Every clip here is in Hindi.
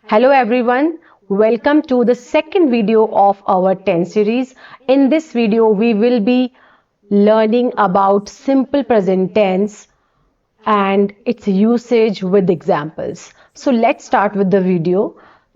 Hello everyone, welcome to the second video of our 10 series. In this video, we will be learning about simple present tense and its usage with examples. So let's start with the video.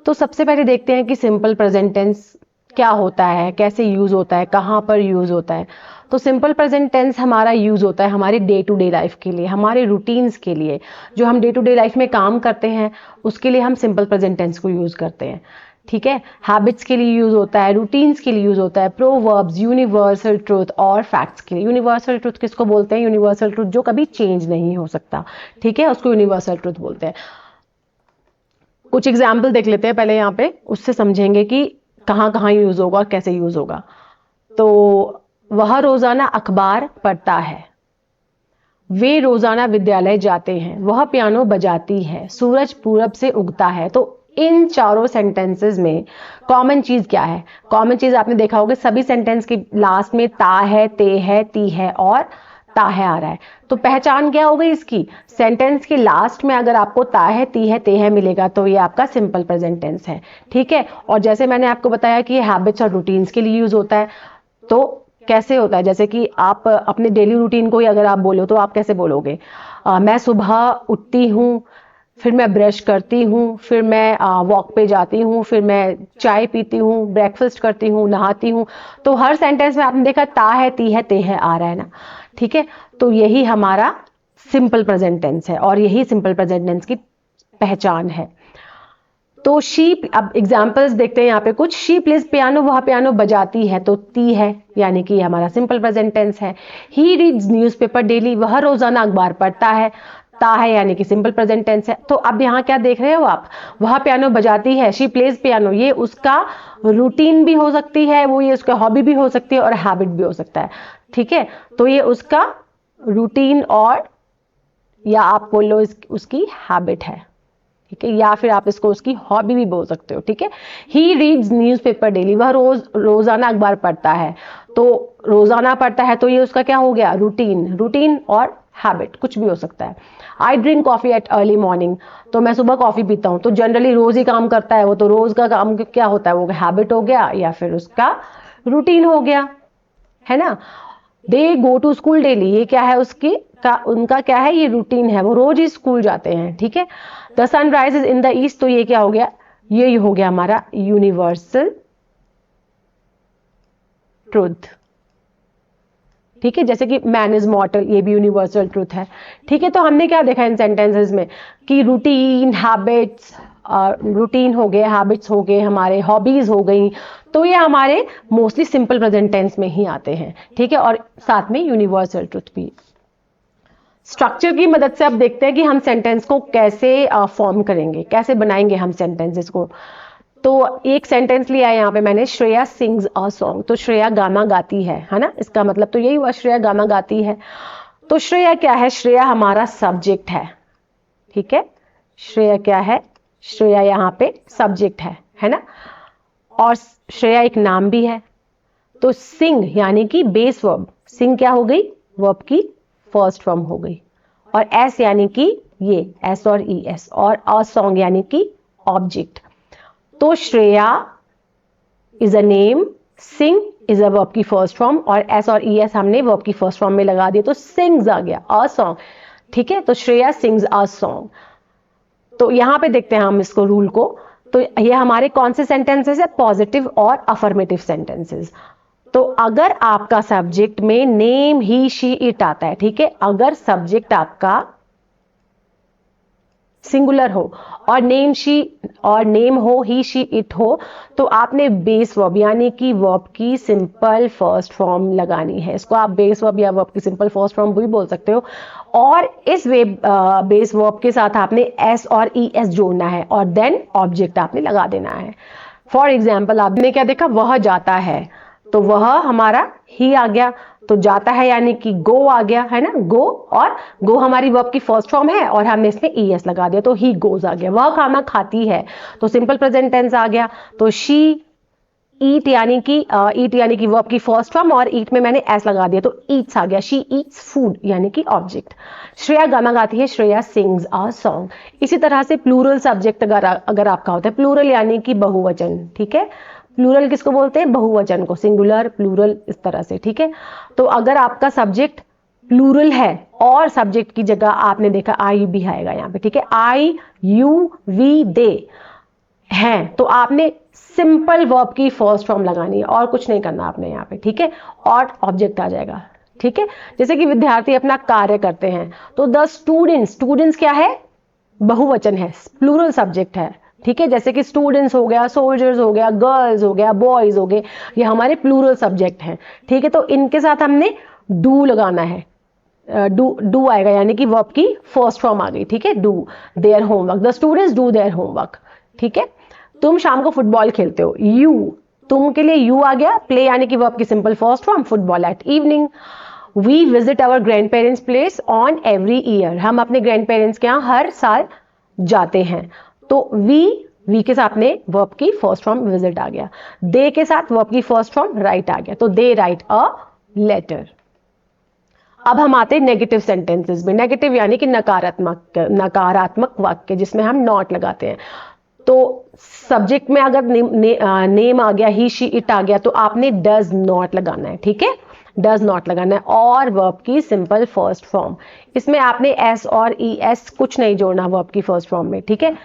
तो सबसे पहले देखते हैं कि सिंपल प्रेजेंट टेंस क्या होता है, कैसे यूज होता है, कहाँ पर यूज होता है। तो सिंपल प्रेजेंट टेंस हमारा यूज होता है हमारे डे टू डे लाइफ के लिए, हमारे रूटीन्स के लिए, जो हम डे टू डे लाइफ में काम करते हैं उसके लिए हम सिंपल प्रेजेंट टेंस को यूज करते हैं। ठीक है, हैबिट्स के लिए यूज होता है, रूटीन्स के लिए यूज होता है, प्रोवर्ब्स, यूनिवर्सल ट्रूथ और फैक्ट्स के लिए। यूनिवर्सल ट्रूथ किसको बोलते हैं? यूनिवर्सल ट्रूथ जो कभी चेंज नहीं हो सकता, ठीक है, उसको यूनिवर्सल ट्रूथ बोलते हैं। कुछ एग्जाम्पल देख लेते हैं पहले यहाँ पे, उससे समझेंगे कि कहाँ कहाँ यूज होगा और कैसे यूज होगा। तो वह रोजाना अखबार पढ़ता है, वे रोजाना विद्यालय जाते हैं, वह पियानो बजाती है, सूरज पूरब से उगता है। तो इन चारों सेंटेंसेस में कॉमन चीज क्या है? कॉमन चीज आपने देखा होगा, सभी सेंटेंस के लास्ट में ता है, ते है, ती है और ता है आ रहा है। तो पहचान क्या हो गई इसकी? सेंटेंस के लास्ट में अगर आपको ता है, ती है, ते है मिलेगा तो ये आपका सिंपल प्रेजेंट टेंस है। ठीक है, और जैसे मैंने आपको बताया कि ये हैबिट्स और रूटीन्स के लिए यूज होता है। तो कैसे होता है? जैसे कि आप अपने डेली रूटीन को ही अगर आप बोलो तो आप कैसे बोलोगे? मैं सुबह उठती हूँ, फिर मैं ब्रश करती हूँ, फिर मैं वॉक पे जाती हूँ, फिर मैं चाय पीती हूँ, ब्रेकफास्ट करती हूँ, नहाती हूँ। तो हर सेंटेंस में आपने देखा ता है, ती है, ते है आ रहा है ना। ठीक है, तो यही हमारा सिंपल प्रेजेंट टेंस है और यही सिंपल प्रेजेंट टेंस की पहचान है। तो शी, अब एग्जाम्पल्स देखते हैं यहाँ पे कुछ। शी प्लेज पियानो, वह पियानो बजाती है, तो ती है यानी कि हमारा सिंपल प्रेजेंट टेंस है। ही रीड्स न्यूज़पेपर डेली, वह रोजाना अखबार पढ़ता है, ता है यानी कि सिंपल प्रेजेंट टेंस है। तो अब यहाँ क्या देख रहे हो आप? वह पियानो बजाती है, शी प्लेज पियानो, ये उसका रूटीन भी हो सकती है, वो ये उसका हॉबी भी हो सकती है और हैबिट भी हो सकता है। ठीक है, तो ये उसका रूटीन और या आप बोलो उसकी हैबिट है। ठीक है, या फिर आप इसको उसकी हॉबी भी बोल सकते हो। ठीक है, ही रीड्स न्यूज़पेपर डेली, वह रोजाना अखबार पढ़ता है। तो रोजाना पढ़ता है तो ये उसका क्या हो गया? रूटीन। रूटीन और हैबिट कुछ भी हो सकता है। I drink coffee at early morning, तो मैं सुबह कॉफी पीता हूँ। तो जनरली रोज ही काम करता है वो, तो रोज का काम क्या होता है? वो हैबिट हो गया या फिर उसका रूटीन हो गया, है ना। दे गो टू स्कूल डेली, ये क्या है? उसकी उनका क्या है? ये रूटीन है, वो रोज ही स्कूल जाते हैं। ठीक है, the sun rises in the east, तो ये क्या हो गया? ये हो गया हमारा यूनिवर्सल ट्रूथ। ठीक है, जैसे कि मैन इज मॉर्टल, ये भी यूनिवर्सल ट्रूथ है। ठीक है, तो हमने क्या देखा इन सेंटेंसेस में कि रूटीन, हैबिट्स, रूटीन हो गए, हैबिट्स हो गए, हमारे हॉबीज हो गई, तो ये हमारे मोस्टली सिंपल प्रेजेंट टेंस में ही आते हैं। ठीक है, और साथ में यूनिवर्सल ट्रूथ भी। स्ट्रक्चर की मदद से अब देखते हैं कि हम सेंटेंस को कैसे फॉर्म करेंगे, कैसे बनाएंगे हम सेंटेंसेस को। तो एक सेंटेंस लिया है यहाँ पे मैंने, श्रेया सिंग्स अ सॉन्ग। तो श्रेया गाना गाती है ना, इसका मतलब तो यही हुआ, श्रेया गाना गाती है। तो श्रेया क्या है? श्रेया हमारा सब्जेक्ट है। ठीक है, श्रेया क्या है? श्रेया यहाँ पे सब्जेक्ट है ना, और श्रेया एक नाम भी है। तो सिंग यानी कि बेस वर्ब, सिंग क्या हो गई? वर्ब की फर्स्ट फॉर्म हो गई। और एस यानी कि ये एस और ई एस, और अ सॉन्ग यानी कि ऑब्जेक्ट। तो Shreya is a name, sing is a verb की फर्स्ट फॉर्म, और एस और ई एस हमने वर्ब की फर्स्ट फॉर्म में लगा दिया तो सिंग्स आ गया, अ सॉन्ग। ठीक है, तो श्रेया सिंग्स अ सॉन्ग। तो यहां पे देखते हैं हम इसको, रूल को। तो ये हमारे कौन से सेंटेंसेस है? पॉजिटिव और अफर्मेटिव सेंटेंसेस। तो अगर आपका सब्जेक्ट में नेम, ही, शी, इट आता है, ठीक है, अगर सब्जेक्ट आपका सिंगुलर हो और नेम हो, ही, शी, इट हो, तो आपने बेस वर्ब यानी कि वर्ब की सिंपल फर्स्ट फॉर्म लगानी है। इसको आप बेस वर्ब या वर्ब की सिंपल फर्स्ट फॉर्म भी बोल सकते हो। और इस बेस वर्ब के साथ आपने एस और ई एस जोड़ना है और देन ऑब्जेक्ट आपने लगा देना है। फॉर एग्जाम्पल आपने क्या देखा? वह जाता है, तो वह हमारा ही आ गया। तो जाता है यानी कि गो आ गया, है ना, गो। और गो हमारी वर्ब की फर्स्ट फॉर्म है और हमने इसमें ई एस लगा दिया, तो ही गोज आ गया। वह खाना खाती है, तो सिंपल प्रेजेंट टेंस आ गया। तो शी ईट यानी कि वर्ब की फर्स्ट फॉर्म, और ईट में मैंने एस लगा दिया तो ईट्स आ गया। शी ईट्स फूड यानी कि ऑब्जेक्ट। श्रेया गाना गाती है, श्रेया सिंग्स अ सॉन्ग। इसी तरह से प्लूरल सब्जेक्ट अगर आपका होता है, प्लूरल यानी कि बहुवचन, ठीक है। प्लूरल किसको बोलते हैं? बहुवचन को, सिंगुलर प्लूरल इस तरह से, ठीक है। तो अगर आपका सब्जेक्ट प्लूरल है और सब्जेक्ट की जगह आपने देखा आई भी आएगा यहाँ पे, ठीक है। आई, यू, वी, दे हैं, तो आपने सिंपल वर्ब की फर्स्ट फॉर्म लगानी है और कुछ नहीं करना आपने यहाँ पे, ठीक है। और ऑब्जेक्ट आ जाएगा, ठीक है। जैसे कि विद्यार्थी अपना कार्य करते हैं, तो द स्टूडेंट्स, स्टूडेंट्स क्या है? बहुवचन है, प्लूरल सब्जेक्ट है, ठीक है। जैसे कि स्टूडेंट्स हो गया, सोल्जर्स हो गया, गर्ल्स हो गया, बॉयज हो गए, ये हमारे प्लूरल सब्जेक्ट हैं, ठीक है। तो इनके साथ हमने डू लगाना है, डू आएगा यानी कि वर्ब की फर्स्ट फॉर्म आ गई, ठीक है। Do their homework, the students do their homework, ठीक है। तुम शाम को फुटबॉल खेलते हो, यू, तुम के लिए यू आ गया। प्ले यानी कि वर्ब की simple first form, football at evening. We visit our grandparents place on every year, हम अपने ग्रैंड पेरेंट्स के यहाँ हर साल जाते हैं। तो वी के साथ में वर्ब की फर्स्ट फॉर्म विजिट आ गया। दे के साथ वर्ब की फर्स्ट फॉर्म राइट आ गया, तो दे राइट अ लेटर। अब हम आते हैं नेगेटिव सेंटेंसेस में। नेगेटिव यानी कि नकारात्मक वाक्य जिसमें हम नॉट लगाते हैं। तो सब्जेक्ट में अगर नेम आ गया, ही, शी, इट आ गया, तो आपने डज नॉट लगाना है, ठीक है। डज नॉट लगाना है। और वर्ब की सिंपल फर्स्ट फॉर्म, इसमें आपने एस और ई एस कुछ नहीं जोड़ना वर्ब की फर्स्ट फॉर्म में, ठीक है।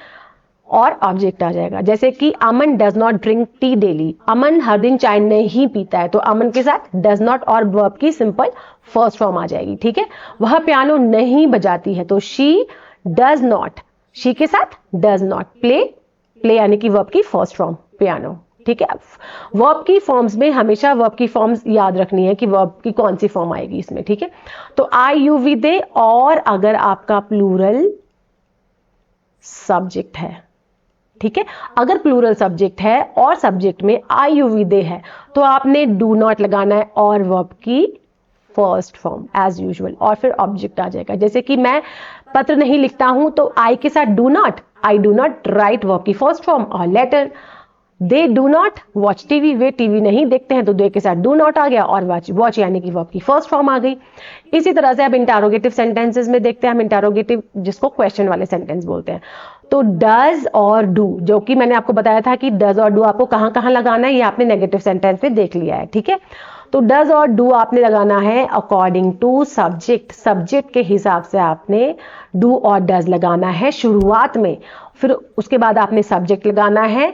और ऑब्जेक्ट आ जाएगा, जैसे कि Aman does not drink tea daily, Aman हर दिन चाय नहीं पीता है, तो अमन के साथ डज नॉट और वर्ब की सिंपल फर्स्ट फॉर्म आ जाएगी, ठीक है। वह पियानो नहीं बजाती है, तो शी डज नॉट, शी के साथ डज नॉट। प्ले यानी कि वर्ब की फर्स्ट फॉर्म पियानो, ठीक है। वर्ब की फॉर्म्स में हमेशा वर्ब की फॉर्म्स याद रखनी है कि वर्ब की कौन सी फॉर्म आएगी इसमें, ठीक है। तो आई, यू, वी, दे, और अगर आपका प्लूरल सब्जेक्ट है, ठीक है। अगर प्लूरल सब्जेक्ट है और सब्जेक्ट में आई, यू, वी, दे है, तो आपने डू नॉट लगाना है और वर्ब की फर्स्ट फॉर्म एज यूजुअल, और फिर ऑब्जेक्ट आ जाएगा। जैसे कि मैं पत्र नहीं लिखता हूं, तो आई के साथ do not, I do not write verb की फर्स्ट फॉर्म और letter. They do not watch TV, वे टीवी नहीं देखते हैं, तो दे के साथ डू नॉट आ गया और वॉच यानी कि वर्ब की फर्स्ट फॉर्म आ गई। इसी तरह से अब इंटरोगेटिव सेंटेंसेस में देखते हैं हम, इंटरोगेटिव जिसको क्वेश्चन वाले सेंटेंस बोलते हैं। तो डज और डू, जो कि मैंने आपको बताया था कि डज और डू आपको कहां कहां लगाना है, ये आपने नेगेटिव सेंटेंस में देख लिया है, ठीक है। तो डज और डू आपने लगाना है अकॉर्डिंग टू सब्जेक्ट, सब्जेक्ट के हिसाब से आपने डू और डज लगाना है शुरुआत में, फिर उसके बाद आपने सब्जेक्ट लगाना है,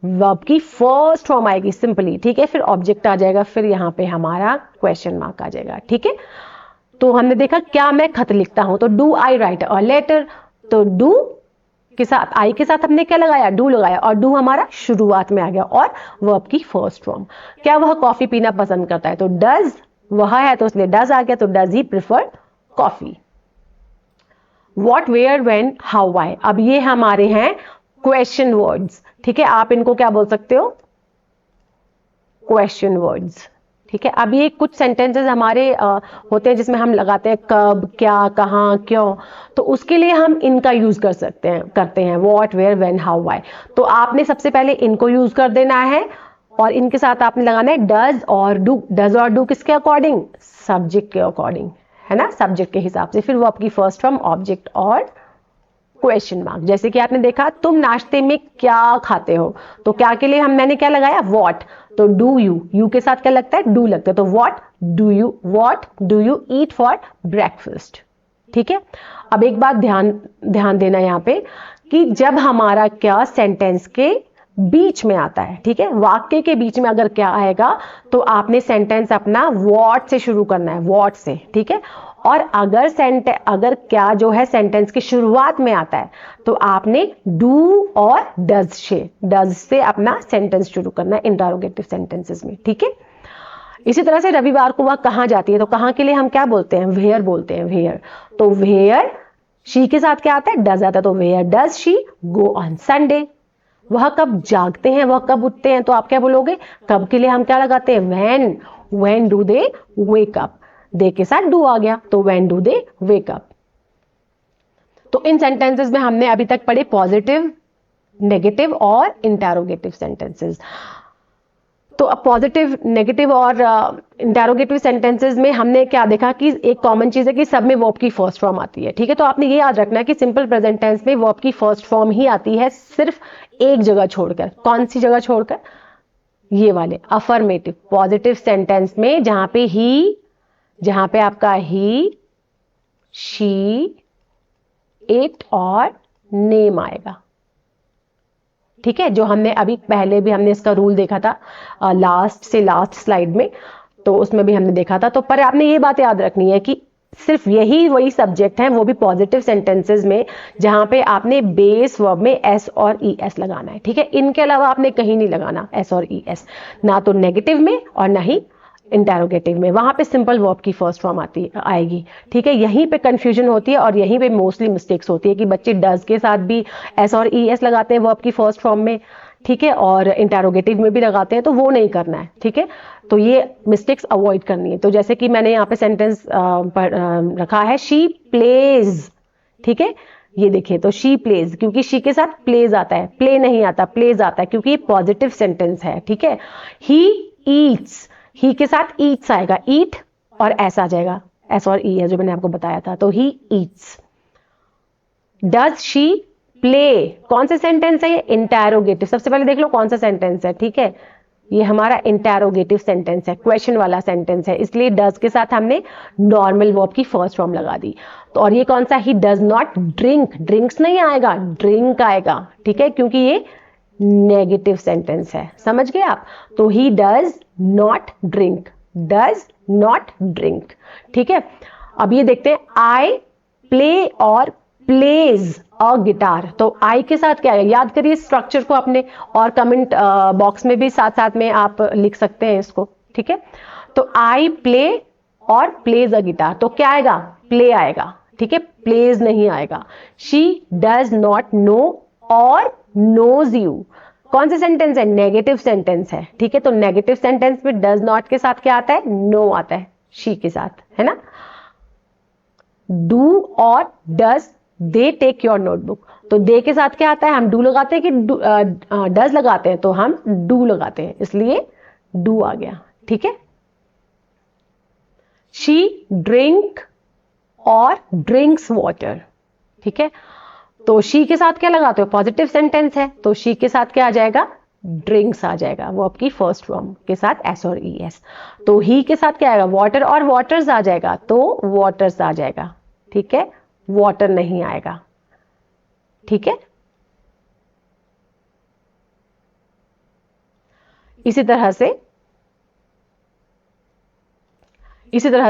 वर्ब की फर्स्ट फॉर्म आएगी सिंपली, ठीक है। फिर ऑब्जेक्ट आ जाएगा, फिर यहां पे हमारा क्वेश्चन मार्क आ जाएगा, ठीक है। तो हमने देखा क्या मैं खत लिखता हूं, तो do I write a letter, तो डू के साथ आई के साथ हमने क्या लगाया, डू लगाया, और डू हमारा शुरुआत में आ गया और वर्ब की फर्स्ट फॉर्म। क्या वह कॉफी पीना पसंद करता है, तो डज, वह है तो इसलिए डज आ गया, तो does he prefer coffee. What, where, when, how, why, अब ये हमारे हैं क्वेश्चन वर्ड्स, ठीक है। आप इनको क्या बोल सकते हो, क्वेश्चन वर्ड्स, ठीक है। अब ये कुछ सेंटेंसेस हमारे होते हैं जिसमें हम लगाते हैं कब, क्या, कहां, क्यों, तो उसके लिए हम इनका यूज कर सकते हैं, करते हैं what, where, when, how, why. तो आपने सबसे पहले इनको यूज कर देना है और इनके साथ आपने लगाना है डज और डू। डज और डू किसके अकॉर्डिंग, सब्जेक्ट के अकॉर्डिंग, है ना, सब्जेक्ट के हिसाब से। फिर वो आपकी फर्स्ट फॉर्म, ऑब्जेक्ट और क्वेश्चन मार्क। जैसे कि आपने देखा तुम नाश्ते में क्या खाते हो, तो क्या के लिए मैंने क्या लगाया, व्हाट, तो डू यू, यू के साथ क्या लगता है, डू लगता है, तो what do you eat for breakfast, ठीक है। अब एक बात ध्यान देना यहाँ पे कि जब हमारा क्या सेंटेंस के बीच में आता है, ठीक है, वाक्य के बीच में अगर क्या आएगा, तो आपने सेंटेंस अपना व्हाट से शुरू करना है, व्हाट से, ठीक है। और अगर क्या जो है सेंटेंस की शुरुआत में आता है, तो आपने डू और डज से अपना सेंटेंस शुरू करना है इंटरोगेटिव सेंटेंसेस में, ठीक है। इसी तरह से रविवार को वह कहां जाती है, तो कहां के लिए हम क्या बोलते हैं, वेयर बोलते हैं, वेयर। तो वेयर शी के साथ क्या आता है, डज आता है, तो where does she go on Sunday. वह कब जागते हैं, वह कब उठते हैं, तो आप क्या बोलोगे, कब के लिए हम क्या लगाते हैं, when do they wake up, they के साथ डू आ गया, तो when do they wake up. तो इन सेंटेंसेस में हमने अभी तक पढ़े पॉजिटिव, नेगेटिव और इंटरोगेटिव सेंटेंसेस। तो अब पॉजिटिव, नेगेटिव और इंटेरोगेटिव सेंटेंसेस में हमने क्या देखा कि एक कॉमन चीज है कि सब में वर्ब की फर्स्ट फॉर्म आती है, ठीक है। तो आपने ये याद रखना है कि सिंपल प्रेजेंट टेंस में वर्ब की फर्स्ट फॉर्म ही आती है, सिर्फ एक जगह छोड़कर। कौन सी जगह छोड़कर? ये वाले अफर्मेटिव पॉजिटिव सेंटेंस में, जहां पे आपका ही, शी, इट और नेम आएगा, ठीक है। जो हमने अभी पहले भी हमने इसका रूल देखा था लास्ट स्लाइड में, तो उसमें भी हमने देखा था। तो पर आपने ये बात याद रखनी है कि सिर्फ वही सब्जेक्ट हैं, वो भी पॉजिटिव सेंटेंसेस में, जहां पे आपने बेस वर्ब में एस और ई एस लगाना है, ठीक है। इनके अलावा आपने कहीं नहीं लगाना एस और ई एस, ना तो नेगेटिव में और ना ही इंटेरोगेटिव में। वहां पे सिंपल वर्ब की फर्स्ट फॉर्म आएगी, ठीक है। यहीं पे कंफ्यूजन होती है और यहीं पे मोस्टली मिस्टेक्स होती है कि बच्चे डज के साथ भी एस और ई एस लगाते हैं वर्ब की फर्स्ट फॉर्म में, ठीक है, और इंटेरोगेटिव में भी लगाते हैं, तो वो नहीं करना है, ठीक है। तो ये मिस्टेक्स अवॉइड करनी है। तो जैसे कि मैंने यहाँ पे सेंटेंस रखा है, शी प्लेज, ठीक है। ये देखिए, तो शी प्लेज, क्योंकि शी के साथ प्लेज आता है, प्ले नहीं आता, प्लेज आता है, क्योंकि ये पॉजिटिव सेंटेंस है, ठीक है। ही ईट्स, ही के साथ ईट्स आएगा, ईट और एस आ जाएगा, एस और ई है जो मैंने आपको बताया था, तो he eats. Does she play, कौन सा सेंटेंस है ये? इंटेरोगेटिव। सबसे पहले देख लो कौन सा सेंटेंस है, ठीक है। ये हमारा इंटेरोगेटिव सेंटेंस है, क्वेश्चन वाला सेंटेंस है, इसलिए डज के साथ हमने नॉर्मल वर्ब की फर्स्ट फॉर्म लगा दी। तो और ये कौन सा? He does not drink, drinks नहीं आएगा, ड्रिंक आएगा, ठीक है, क्योंकि ये नेगेटिव सेंटेंस है, समझ गए आप। तो he does not drink, does not drink, ठीक है। अब ये देखते हैं, आई प्ले और प्लेज अ गिटार। तो आई के साथ क्या है, याद करिए स्ट्रक्चर को अपने, और कमेंट बॉक्स में भी साथ साथ में आप लिख सकते हैं इसको, ठीक है। तो आई प्ले और प्लेज अ गिटार, तो क्या आएगा? प्ले आएगा, ठीक है, प्लेज नहीं आएगा। शी डज नॉट नो और नोज यू, कौन सा सेंटेंस है? नेगेटिव सेंटेंस है, ठीक है। तो नेगेटिव सेंटेंस में डज नॉट के साथ क्या आता है? नो आता है, शी के साथ, है ना। डू और does they take your notebook, तो दे के साथ क्या आता है? हम डू लगाते हैं कि डज लगाते हैं? तो हम डू लगाते हैं, इसलिए डू आ गया, ठीक है। शी ड्रिंक और ड्रिंक्स वाटर, ठीक है। तो शी के साथ क्या लगाते हो? पॉजिटिव सेंटेंस है, तो शी के साथ क्या आ जाएगा? ड्रिंक्स आ जाएगा, वो आपकी फर्स्ट फॉर्म के साथ एस और ई एस। तो ही के साथ क्या आएगा? वाटर और वाटर्स आ जाएगा, तो वाटर्स आ जाएगा, ठीक है, वाटर नहीं आएगा, ठीक है। इसी तरह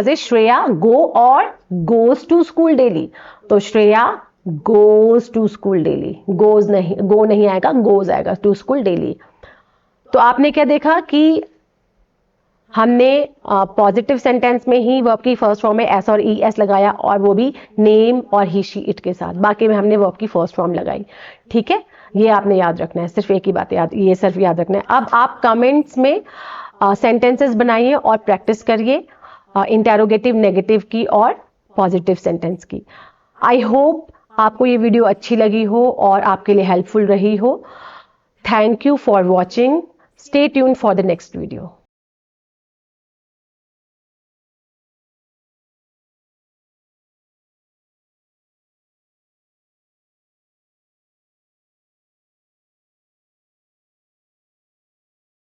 से श्रेया गो और गोज टू स्कूल डेली, तो Shreya goes to school daily, goes नहीं, गो नहीं आएगा, गोज आएगा, टू स्कूल डेली। तो आपने क्या देखा कि हमने पॉजिटिव सेंटेंस में ही वर्ब की फर्स्ट फॉर्म में एस और ई एस लगाया, और वो भी नेम और ही, शी, इट के साथ। बाकी में हमने वर्ब की फर्स्ट फॉर्म लगाई, ठीक है। ये आपने याद रखना है, सिर्फ एक ही बात ये सिर्फ याद रखना है। अब आप कमेंट्स में सेंटेंसेस बनाइए और प्रैक्टिस करिए इंटेरोगेटिव, नेगेटिव की और पॉजिटिव सेंटेंस की। आई होप आपको ये वीडियो अच्छी लगी हो और आपके लिए हेल्पफुल रही हो। Thank you for watching, stay tuned for the next video.